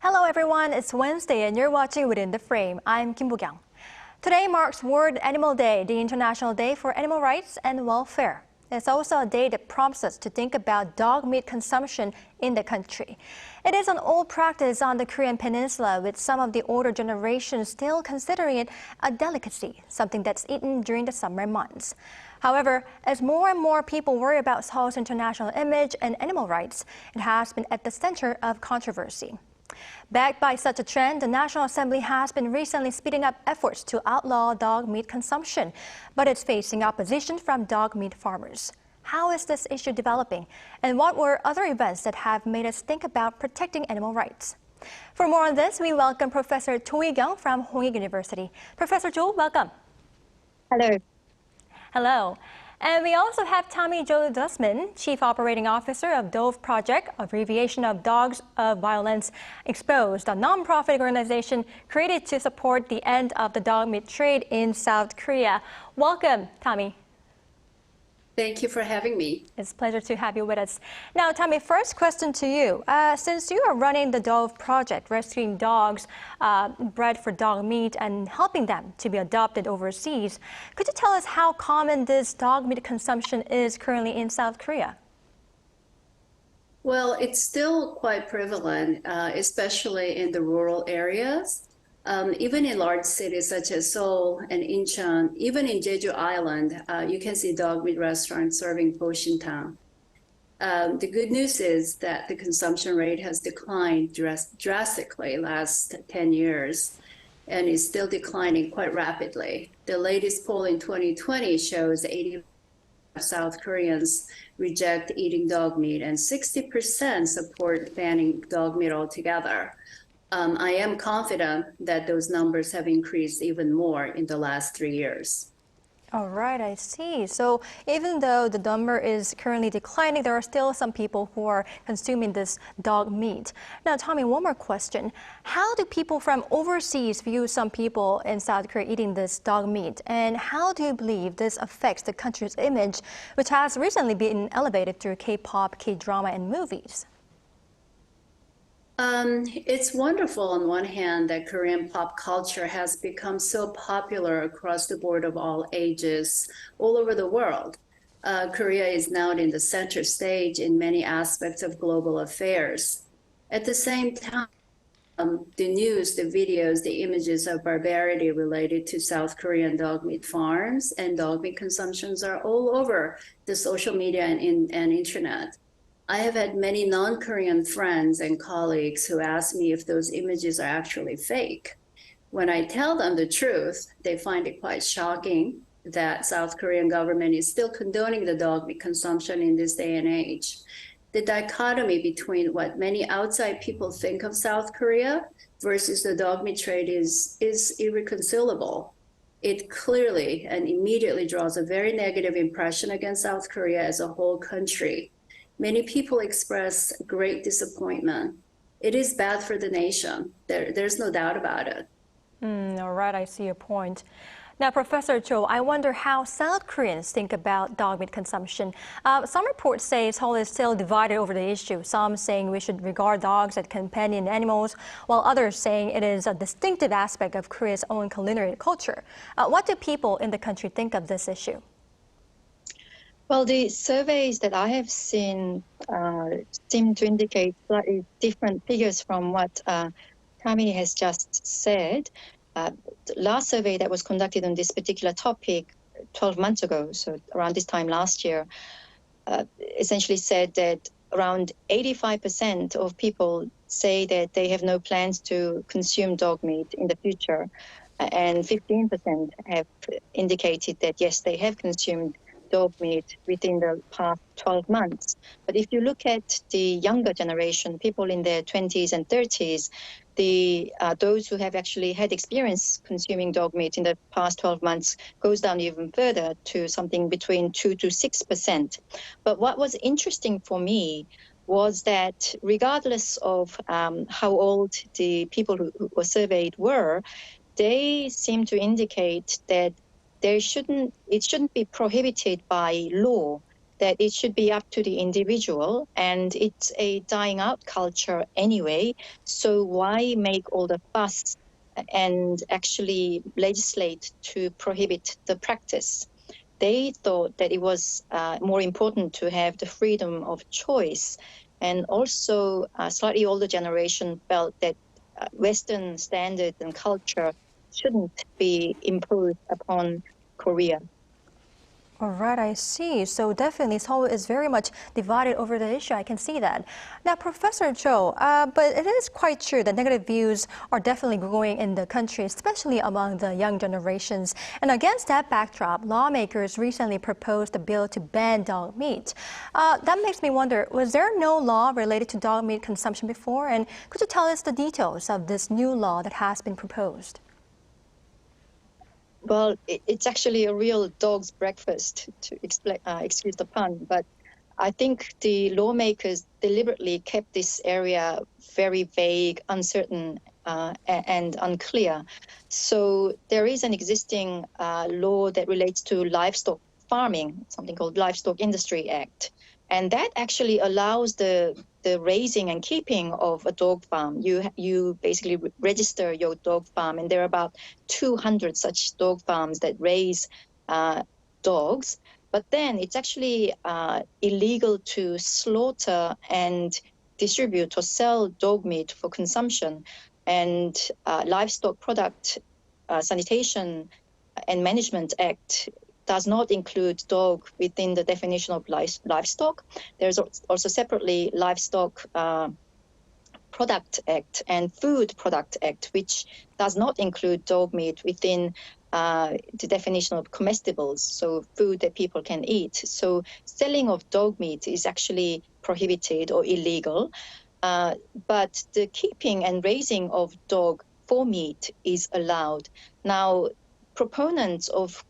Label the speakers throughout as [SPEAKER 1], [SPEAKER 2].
[SPEAKER 1] Hello everyone, it's Wednesday and you're watching Within the Frame. I'm Kim Bo-kyung. Today marks World Animal Day, the International Day for Animal Rights and Welfare. It's also a day that prompts us to think about dog meat consumption in the country. It is an old practice on the Korean peninsula, with some of the older generations still considering it a delicacy, something that's eaten during the summer months. However, as more and more people worry about Seoul's international image and animal rights, it has been at the center of controversy. Backed by such a trend, the National Assembly has been recently speeding up efforts to outlaw dog meat consumption, but it's facing opposition from dog meat farmers. How is this issue developing, and what were other events that have made us think about protecting animal rights? For more on this, we welcome Professor Cho Kyung from Hongik University. Professor Cho, welcome.
[SPEAKER 2] Hello.
[SPEAKER 1] Hello. And we also have Tami Dusman, Chief Operating Officer of Dove Project, abbreviation of Dogs of Violence Exposed, a nonprofit organization created to support the end of the dog meat trade in South Korea. Welcome, Tami.
[SPEAKER 3] Thank you for having me.
[SPEAKER 1] It's a pleasure to have you with us. Now, Tami, first question to you. Since you are running the Dove Project, rescuing dogs bred for dog meat and helping them to be adopted overseas, could you tell us how common this dog meat consumption is currently in South Korea?
[SPEAKER 3] Well, it's still quite prevalent, especially in the rural areas. Even in large cities such as Seoul and Incheon, even in Jeju Island, you can see dog meat restaurants serving Boshintang. The good news is that the consumption rate has declined drastically last 10 years and is still declining quite rapidly. The latest poll in 2020 shows 80% of South Koreans reject eating dog meat and 60% support banning dog meat altogether. I am confident that those numbers have increased even more in the last 3 years.
[SPEAKER 1] All right, I see. So even though the number is currently declining, there are still some people who are consuming this dog meat. Now, Tommy, one more question. How do people from overseas view some people in South Korea eating this dog meat? And how do you believe this affects the country's image, which has recently been elevated through K-pop, K-drama, and movies?
[SPEAKER 3] It's wonderful on one hand that Korean pop culture has become so popular across the board of all ages all over the world. Korea is now in the center stage in many aspects of global affairs. At the same time, the news, the videos, the images of barbarity related to South Korean dog meat farms and dog meat consumptions are all over the social media and internet. I have had many non-Korean friends and colleagues who ask me if those images are actually fake. When I tell them the truth, they find it quite shocking that South Korean government is still condoning the dog meat consumption in this day and age. The dichotomy between what many outside people think of South Korea versus the dog meat trade is irreconcilable. It clearly and immediately draws a very negative impression against South Korea as a whole country. Many people express great disappointment. It is bad for the nation. There's no doubt about it.
[SPEAKER 1] All right, I see your point. Now, Professor Cho, I wonder how South Koreans think about dog meat consumption. Some reports say Seoul is still divided over the issue, some saying we should regard dogs as companion animals, while others saying it is a distinctive aspect of Korea's own culinary culture. What do people in the country think of this issue?
[SPEAKER 2] Well, the surveys that I have seen seem to indicate slightly different figures from what Tami has just said. The last survey that was conducted on this particular topic 12 months ago, so around this time last year, essentially said that around 85% of people say that they have no plans to consume dog meat in the future, and 15% have indicated that, yes, they have consumed dog meat within the past 12 months. But if you look at the younger generation, people in their 20s and 30s, those who have actually had experience consuming dog meat in the past 12 months goes down even further to something between 2 to 6%. But what was interesting for me was that regardless of how old the people who were surveyed were, they seem to indicate that it shouldn't be prohibited by law that it should be up to the individual, and it's a dying out culture anyway. So why make all the fuss and actually legislate to prohibit the practice? They thought that it was more important to have the freedom of choice. And also, slightly older generation felt that Western standards and culture shouldn't be imposed upon Korea.
[SPEAKER 1] All right, I see. So definitely Seoul is very much divided over the issue. I can see that. Now, Professor Cho, but it is quite true that negative views are definitely growing in the country, especially among the young generations. And against that backdrop, lawmakers recently proposed a bill to ban dog meat. That makes me wonder, was there no law related to dog meat consumption before? And could you tell us the details of this new law that has been proposed?
[SPEAKER 2] Well, it's actually a real dog's breakfast, to excuse the pun, but I think the lawmakers deliberately kept this area very vague, uncertain, and unclear. So there is an existing law that relates to livestock farming, something called Livestock Industry Act. And that actually allows the raising and keeping of a dog farm. You basically register your dog farm, and there are about 200 such dog farms that raise dogs. But then it's actually illegal to slaughter and distribute or sell dog meat for consumption. And Livestock Product Sanitation and Management Act does not include dog within the definition of livestock. There's also separately Livestock Product Act and Food Product Act, which does not include dog meat within the definition of comestibles, so food that people can eat. So selling of dog meat is actually prohibited or illegal, but the keeping and raising of dog for meat is allowed. Now, proponents of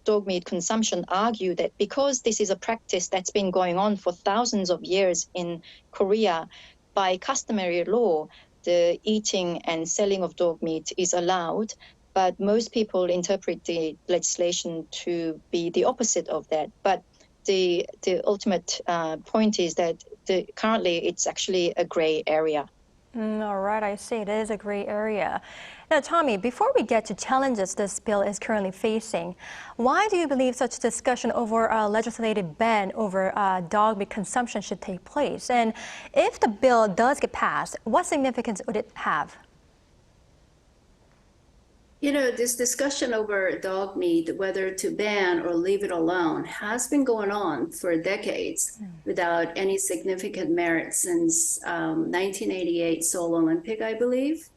[SPEAKER 2] dog meat consumption argue that because this is a practice that's been going on for thousands of years in Korea, by customary law, the eating and selling of dog meat is allowed. But most people interpret the legislation to be the opposite of that. But the ultimate point is that currently it's actually a gray area.
[SPEAKER 1] All right, I see. It is a gray area. Now, Tami, before we get to challenges this bill is currently facing, why do you believe such discussion over a legislative ban over dog meat consumption should take place? And if the bill does get passed, what significance would it have?
[SPEAKER 3] You know, this discussion over dog meat, whether to ban or leave it alone, has been going on for decades without any significant merit since 1988 Seoul Olympic, I believe.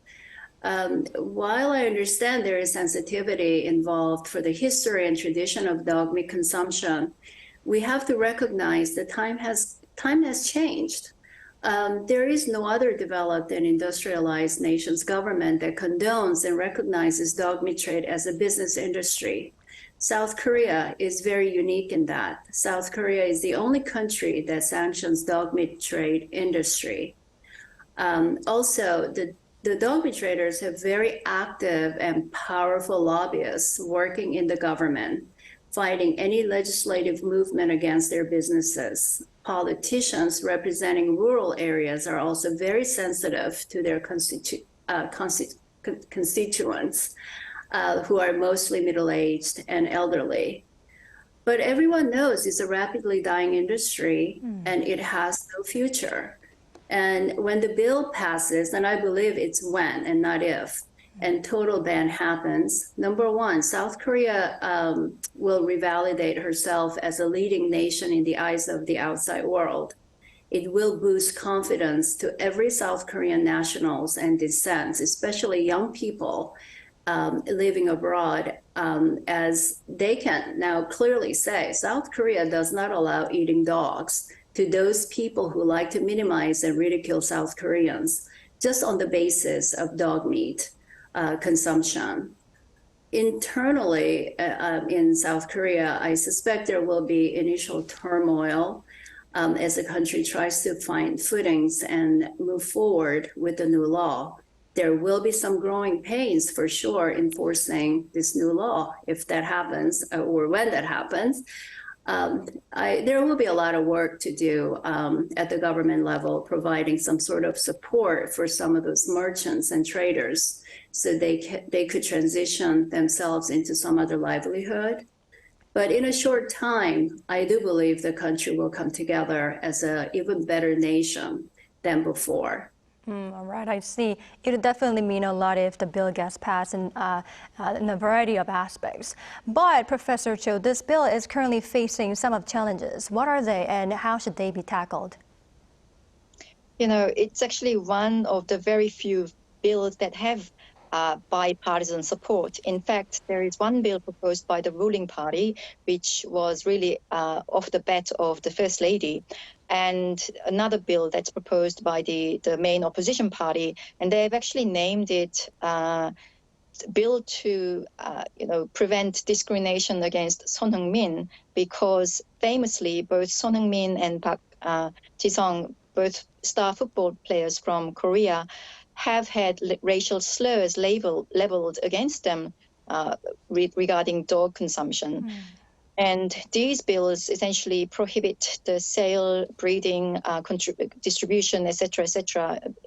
[SPEAKER 3] While I understand there is sensitivity involved for the history and tradition of dog meat consumption, we have to recognize that time has changed. There is no other developed and industrialized nation's government that condones and recognizes dog meat trade as a business industry. South Korea is very unique in that. South Korea is the only country that sanctions dog meat trade industry. Also, the dog meat traders have very active and powerful lobbyists working in the government, fighting any legislative movement against their businesses. Politicians representing rural areas are also very sensitive to their constituents, who are mostly middle-aged and elderly. But everyone knows it's a rapidly dying industry and it has no future. And when the bill passes, and I believe it's when and not if, and total ban happens, number one, South Korea will revalidate herself as a leading nation in the eyes of the outside world. It will boost confidence to every South Korean nationals and descendants, especially young people living abroad, as they can now clearly say, South Korea does not allow eating dogs to those people who like to minimize and ridicule South Koreans just on the basis of dog meat consumption. Internally in South Korea, I suspect there will be initial turmoil as the country tries to find footings and move forward with the new law. There will be some growing pains for sure enforcing this new law if that happens or when that happens. There will be a lot of work to do at the government level, providing some sort of support for some of those merchants and traders so they could transition themselves into some other livelihood. But in a short time, I do believe the country will come together as an even better nation than before.
[SPEAKER 1] All right, I see. It would definitely mean a lot if the bill gets passed in a variety of aspects. But, Professor Cho, this bill is currently facing some of challenges. What are they and how should they be tackled?
[SPEAKER 2] You know, it's actually one of the very few bills that have bipartisan support. In fact, there is one bill proposed by the ruling party, which was really off the bat of the First Lady, and another bill that's proposed by the main opposition party, and they've actually named it bill to prevent discrimination against Son Heung-min, because famously both Son Heung-min and Park Ji-sung, both star football players from Korea, have had racial slurs leveled against them regarding dog consumption. And these bills essentially prohibit the sale, breeding, distribution, etc.,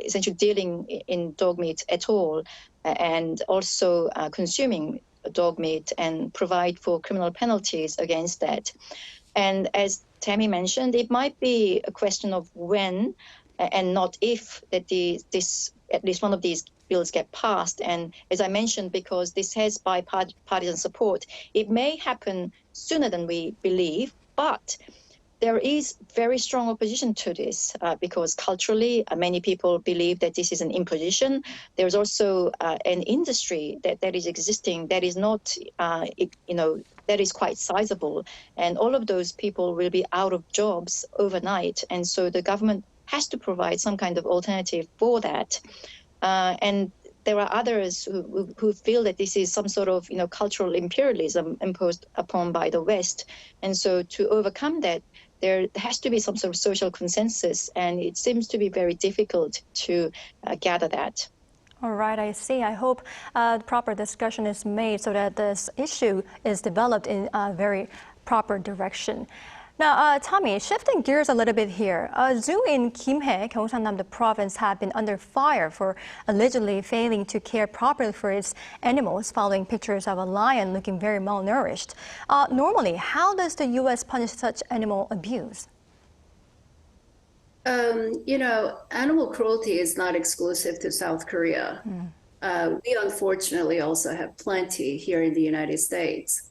[SPEAKER 2] essentially dealing in dog meat at all, and also consuming dog meat, and provide for criminal penalties against that. And as Tami mentioned, it might be a question of when and not if that at least one of these bills get passed. And as I mentioned, because this has bipartisan support, it may happen sooner than we believe, but there is very strong opposition to this because culturally many people believe that this is an imposition. There's also an industry that is existing that is not, that is quite sizable. And all of those people will be out of jobs overnight. And so the government has to provide some kind of alternative for that. And there are others who feel that this is some sort of cultural imperialism imposed upon by the West. And so to overcome that, there has to be some sort of social consensus, and it seems to be very difficult to gather that.
[SPEAKER 1] All right, I see. I hope the proper discussion is made so that this issue is developed in a very proper direction. Now, Tami, shifting gears a little bit here, a zoo in Gimhae, Gyeongsang-namdo province, had been under fire for allegedly failing to care properly for its animals following pictures of a lion looking very malnourished. Normally, how does the U.S. punish such animal abuse?
[SPEAKER 3] Animal cruelty is not exclusive to South Korea. We unfortunately also have plenty here in the United States.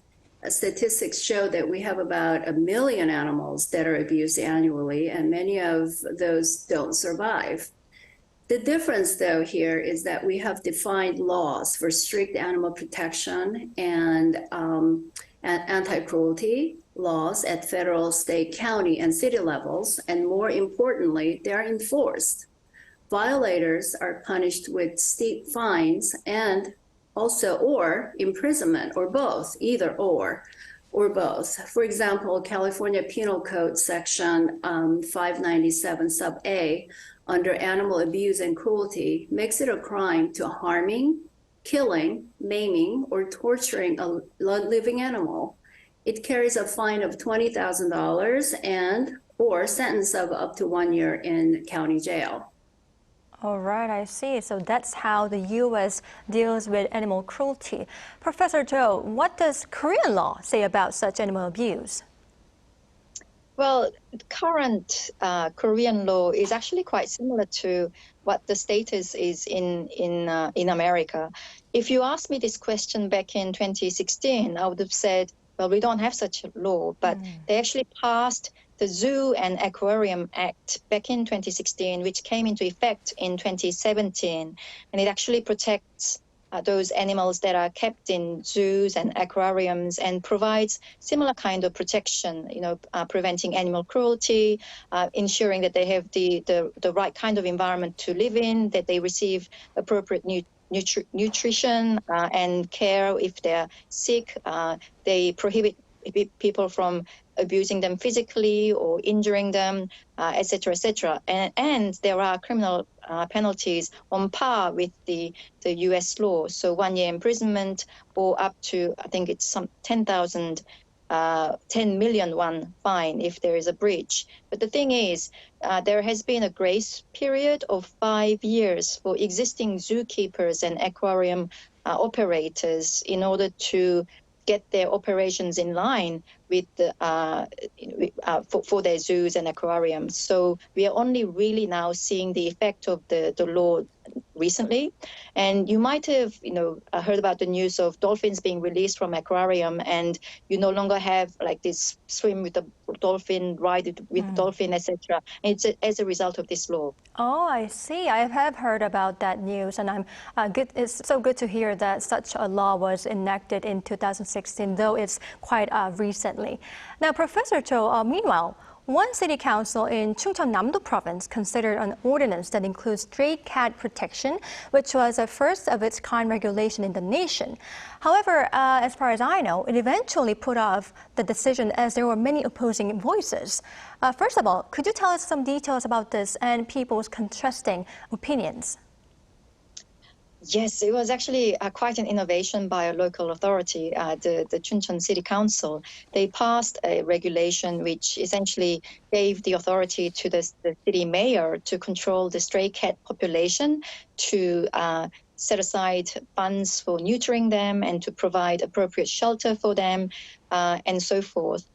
[SPEAKER 3] Statistics show that we have about 1 million animals that are abused annually, and many of those don't survive. The difference, though, here is that we have defined laws for strict animal protection and anti-cruelty laws at federal, state, county, and city levels, and more importantly, they are enforced. Violators are punished with steep fines and also or imprisonment, or both, either or both. For example, California Penal Code Section 597 sub A under animal abuse and cruelty makes it a crime to harming, killing, maiming, or torturing a living animal. It carries a fine of $20,000 and or sentence of up to 1 year in county jail.
[SPEAKER 1] All right, I see. So that's how the U.S. deals with animal cruelty. Professor Cho, what does Korean law say about such animal abuse?
[SPEAKER 2] Well, current Korean law is actually quite similar to what the status is in America. If you asked me this question back in 2016, I would have said, well, we don't have such a law, but they actually passed the Zoo and Aquarium Act back in 2016, which came into effect in 2017. And it actually protects those animals that are kept in zoos and aquariums and provides similar kind of protection, preventing animal cruelty, ensuring that they have the right kind of environment to live in, that they receive appropriate nutrition and care if they're sick. They prohibit people from abusing them physically or injuring them, etc., etc. And there are criminal penalties on par with the U.S. law. So 1 year imprisonment or up to, I think it's some $10,000 10 million won fine if there is a breach. But the thing is, there has been a grace period of 5 years for existing zookeepers and aquarium operators in order to get their operations in line with the, for their zoos and aquariums. So we are only really now seeing the effect of the law recently. And you might have, heard about the news of dolphins being released from aquarium, and you no longer have like this swim with the dolphin, ride with the dolphin, etc. It's as a result of this law.
[SPEAKER 1] Oh, I see. I have heard about that news, and I'm good. It's so good to hear that such a law was enacted in 2016, though it's quite recently. Now, Professor Cho, meanwhile, one city council in Chungcheon-namdo province considered an ordinance that includes stray cat protection, which was a first of its kind regulation in the nation. However, as far as I know, it eventually put off the decision as there were many opposing voices. First of all, could you tell us some details about this and people's contrasting opinions?
[SPEAKER 2] Yes, it was actually quite an innovation by a local authority, the Chuncheon City Council. They passed a regulation which essentially gave the authority to the city mayor to control the stray cat population, to set aside funds for neutering them and to provide appropriate shelter for them, and so forth.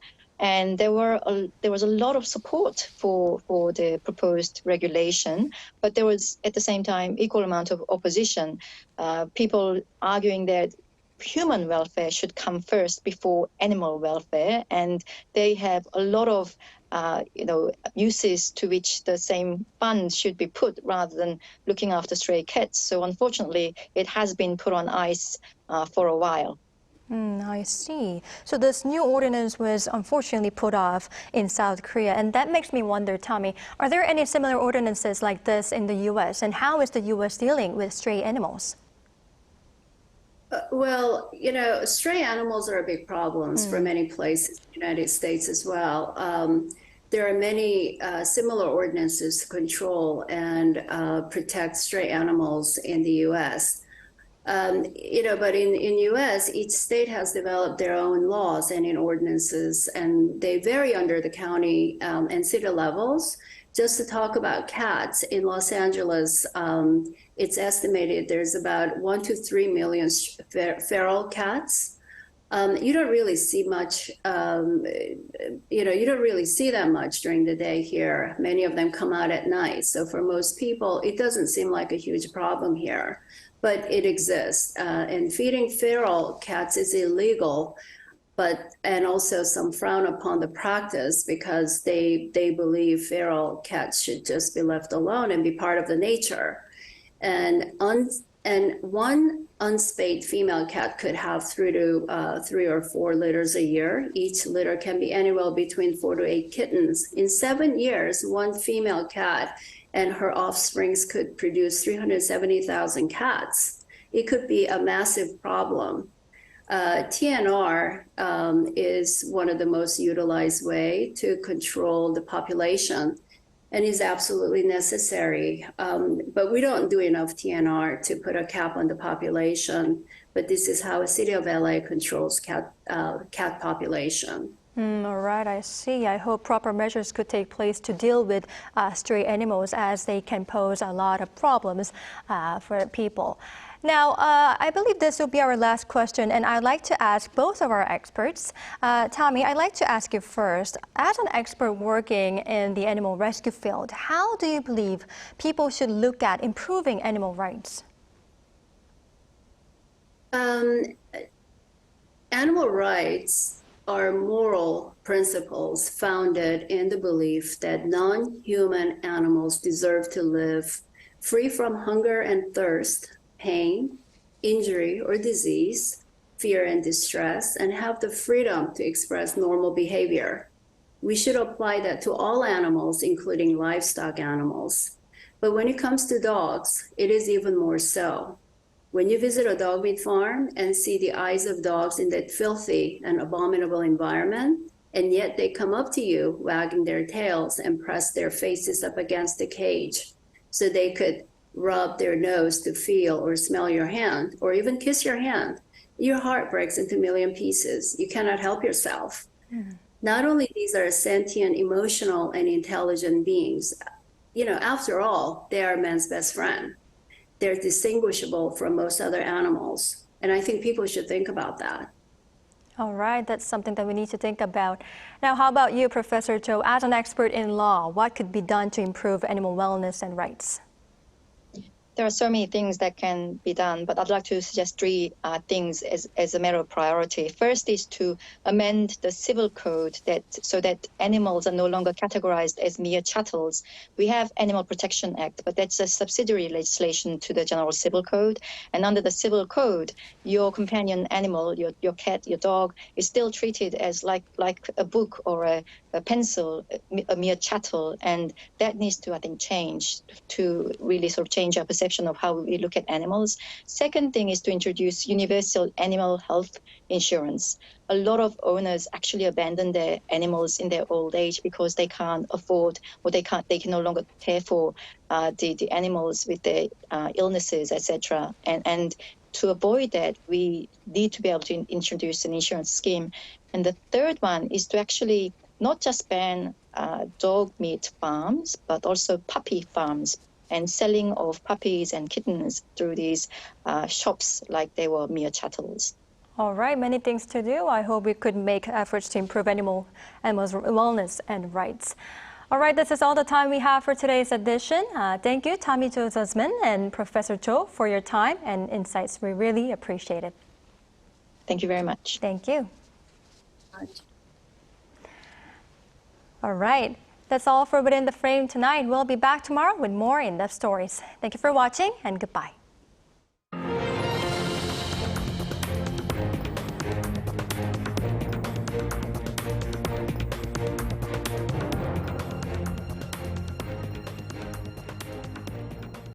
[SPEAKER 2] And there was a lot of support for the proposed regulation, but there was at the same time equal amount of opposition. People arguing that human welfare should come first before animal welfare, and they have a lot of uses to which the same funds should be put rather than looking after stray cats. So unfortunately, it has been put on ice for a while.
[SPEAKER 1] I see. So this new ordinance was unfortunately put off in South Korea. And that makes me wonder, Tami, are there any similar ordinances like this in the U.S.? And how is the U.S. dealing with stray animals?
[SPEAKER 3] Well, stray animals are a big problem for many places in the United States as well. There are many similar ordinances to control and protect stray animals in the U.S. But in U.S., each state has developed their own laws and in ordinances, and they vary under the county and city levels. Just to talk about cats, in Los Angeles, it's estimated there's about 1 to 3 million feral cats. You don't really see much, you don't really see them much during the day here. Many of them come out at night. So for most people, it doesn't seem like a huge problem here. But it exists, and feeding feral cats is illegal, and also some frown upon the practice because they believe feral cats should just be left alone and be part of the nature. And one unspayed female cat could have 3 or 4 litters a year. Each litter can be anywhere between 4 to 8 kittens. In 7 years, one female cat and her offsprings could produce 370,000 cats. It could be a massive problem. TNR is one of the most utilized way to control the population and is absolutely necessary. But we don't do enough TNR to put a cap on the population. But this is how the city of LA controls cat population.
[SPEAKER 1] All right, I see. I hope proper measures could take place to deal with stray animals, as they can pose a lot of problems for people. Now, I believe this will be our last question, and I'd like to ask both of our experts. Tami, I'd like to ask you first. As an expert working in the animal rescue field, how do you believe people should look at improving animal rights?
[SPEAKER 3] Animal rights are moral principles founded in the belief that non-human animals deserve to live free from hunger and thirst, pain, injury or disease, fear and distress, and have the freedom to express normal behavior. We should apply that to all animals, including livestock animals. But when it comes to dogs, it is even more so. When you visit a dog meat farm and see the eyes of dogs in that filthy and abominable environment, and yet they come up to you wagging their tails and press their faces up against the cage so they could rub their nose to feel or smell your hand or even kiss your hand, your heart breaks into a million pieces. You cannot help yourself. Not only these are sentient, emotional, and intelligent beings, after all, they are man's best friend. They're distinguishable from most other animals. And I think people should think about that.
[SPEAKER 1] All right, that's something that we need to think about. Now, how about you, Professor Cho? As an expert in law, what could be done to improve animal wellness and rights?
[SPEAKER 2] There are so many things that can be done, but I'd like to suggest three things as a matter of priority. First is to amend the civil code so that animals are no longer categorized as mere chattels. We have Animal Protection Act, but that's a subsidiary legislation to the General Civil Code. And under the Civil Code, your companion animal, your cat, your dog, is still treated as like a book or a pencil, a mere chattel. And that needs to, I think, change to really sort of change our perception of how we look at animals. Second thing is to introduce universal animal health insurance. A lot of owners actually abandon their animals in their old age because they can't afford or they can no longer care for the animals with their illnesses, etc. And to avoid that, we need to be able to introduce an insurance scheme. And the third one is to actually not just ban dog meat farms, but also puppy farms and selling of puppies and kittens through these shops like they were mere chattels.
[SPEAKER 1] All right, many things to do. I hope we could make efforts to improve animals' wellness and rights. All right, this is all the time we have for today's edition. Thank you, Tami Jo and Professor Cho, for your time and insights. We really appreciate it.
[SPEAKER 2] Thank you very much.
[SPEAKER 1] Thank you. All right. That's all for Within the Frame tonight. We'll be back tomorrow with more in-depth stories. Thank you for watching and goodbye.